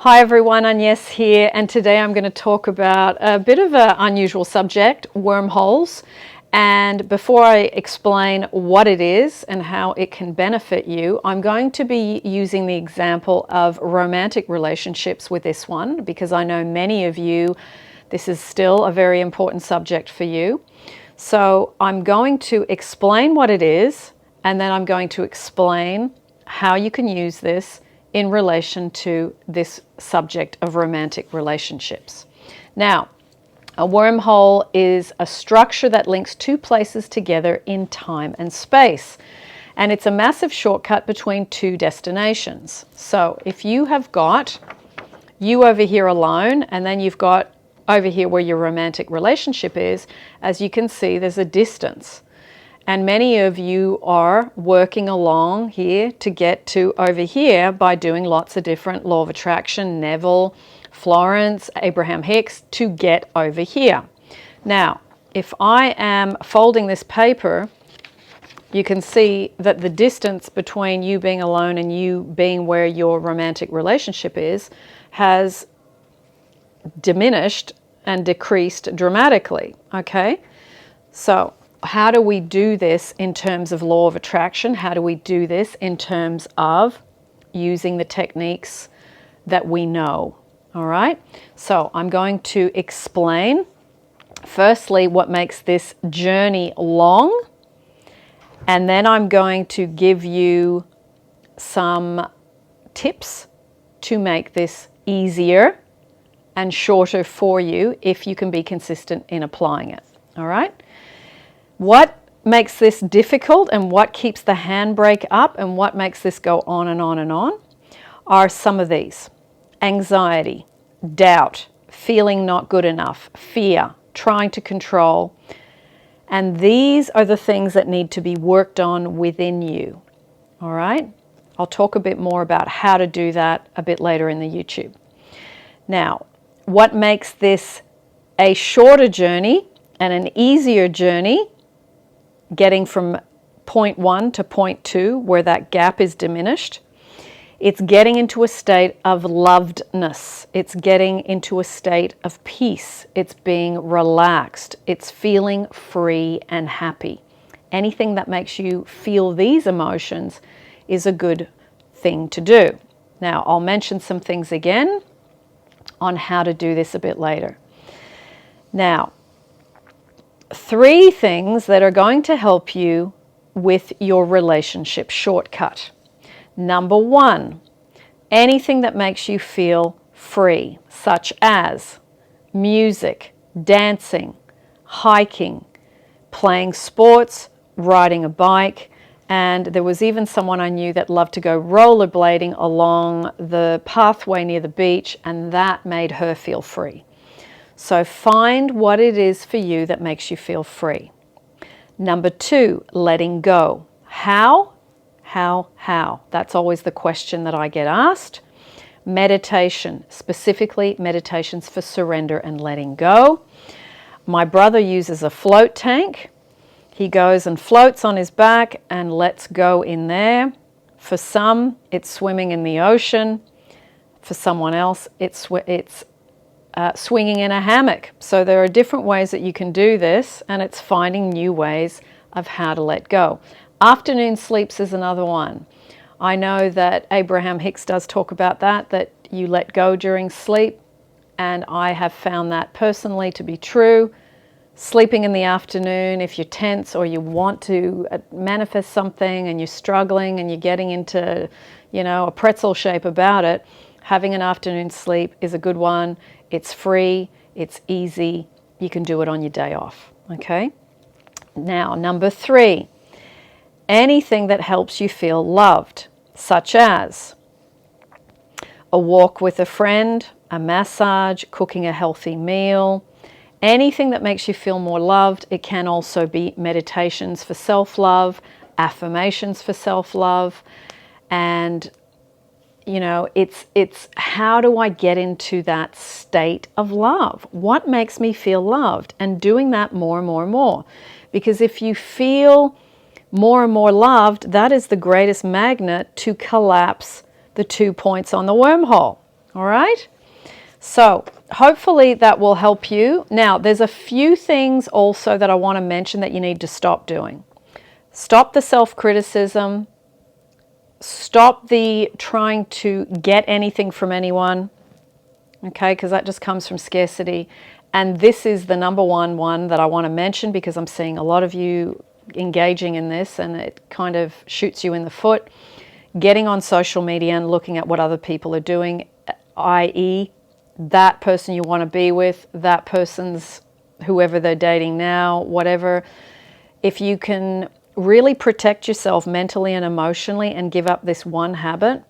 Hi everyone, Agnes here, and today I'm going to talk about a bit of an unusual subject, wormholes. And before I explain what it is and how it can benefit you, I'm going to be using the example of romantic relationships with this one, because I know many of you, this is still a very important subject for you. So I'm going to explain what it is, and then I'm going to explain how you can use this in relation to this subject of romantic relationships. Now, a wormhole is a structure that links two places together in time and space. And it's a massive shortcut between two destinations. So if you have got you over here alone, and then you've got over here where your romantic relationship is, as you can see, there's a distance. And many of you are working along here to get to over here by doing lots of different law of attraction, Neville, Florence, Abraham Hicks, to get over here. Now, if I am folding this paper, you can see that the distance between you being alone and you being where your romantic relationship is has diminished and decreased dramatically, okay? So how do we do this in terms of law of attraction? How do we do this in terms of using the techniques that we know? All right, so I'm going to explain firstly what makes this journey long, and then I'm going to give you some tips to make this easier and shorter for you if you can be consistent in applying it. All right. What makes this difficult and what keeps the handbrake up and what makes this go on and on and on are some of these: anxiety, doubt, feeling not good enough, fear, trying to control. And these are the things that need to be worked on within you. All right? I'll talk a bit more about how to do that a bit later in the YouTube. Now, what makes this a shorter journey and an easier journey, getting from point 1 to point 2, where that gap is diminished? It's getting into a state of lovedness. It's getting into a state of peace. It's being relaxed. It's feeling free and happy. Anything that makes you feel these emotions is a good thing to do. Now, I'll mention some things again on how to do this a bit later. Now, 3 things that are going to help you with your relationship shortcut. Number 1, anything that makes you feel free, such as music, dancing, hiking, playing sports, riding a bike, and there was even someone I knew that loved to go rollerblading along the pathway near the beach, and that made her feel free. So find what it is for you that makes you feel free. Number 2, letting go. How? How? That's always the question that I get asked. Meditation, specifically meditations for surrender and letting go. My brother uses a float tank. He goes and floats on his back and lets go in there. For some, it's swimming in the ocean. For someone else, it's swinging in a hammock. So there are different ways that you can do this, and it's finding new ways of how to let go. Afternoon sleeps is another one. I know that Abraham Hicks does talk about that you let go during sleep, and I have found that personally to be true. Sleeping in the afternoon, if you're tense or you want to manifest something and you're struggling and you're getting into, a pretzel shape about it, having an afternoon sleep is a good one. It's free, it's easy, you can do it on your day off, okay? Now, number 3, anything that helps you feel loved, such as a walk with a friend, a massage, cooking a healthy meal, anything that makes you feel more loved. It can also be meditations for self-love, affirmations for self-love, and it's how do I get into that state of love? What makes me feel loved? And doing that more and more and more. Because if you feel more and more loved, that is the greatest magnet to collapse the 2 points on the wormhole. All right? So hopefully that will help you. Now, there's a few things also that I want to mention that you need to stop doing. Stop the self-criticism. Stop the trying to get anything from anyone, okay, because that just comes from scarcity. And this is the number one that I want to mention because I'm seeing a lot of you engaging in this and it kind of shoots you in the foot. Getting on social media and looking at what other people are doing, i.e., that person you want to be with, that person's whoever they're dating now, whatever. If you can really protect yourself mentally and emotionally and give up this one habit,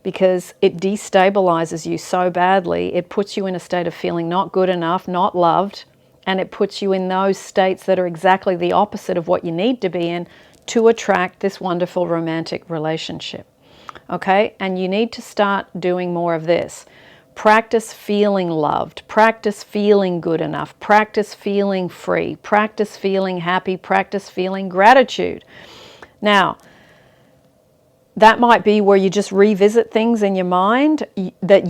because it destabilizes you so badly, it puts you in a state of feeling not good enough, not loved, and it puts you in those states that are exactly the opposite of what you need to be in to attract this wonderful romantic relationship. Okay? And you need to start doing more of this. Practice feeling loved, practice feeling good enough, practice feeling free, practice feeling happy, practice feeling gratitude. Now, that might be where you just revisit things in your mind that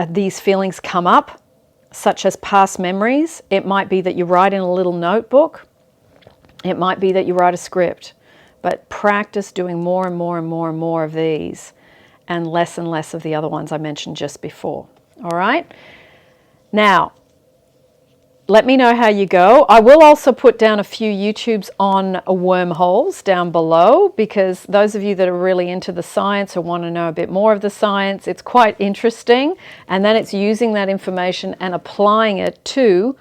these feelings come up, such as past memories. It might be that you write in a little notebook. It might be that you write a script. But practice doing more and more and more and more of these and less of the other ones I mentioned just before. All right? Now, let me know how you go. I will also put down a few YouTubes on wormholes down below because those of you that are really into the science or want to know a bit more of the science, it's quite interesting. And then it's using that information and applying it to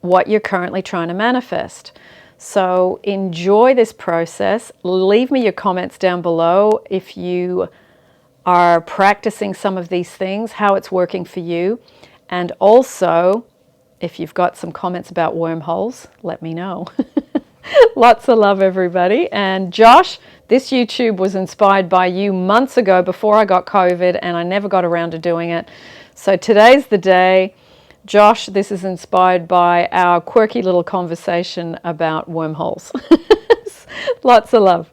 what you're currently trying to manifest. So enjoy this process. Leave me your comments down below if you are practicing some of these things, how it's working for you. And also, if you've got some comments about wormholes, let me know. Lots of love, everybody. And Josh, this YouTube was inspired by you months ago before I got COVID, and I never got around to doing it. So today's the day. Josh, this is inspired by our quirky little conversation about wormholes. Lots of love.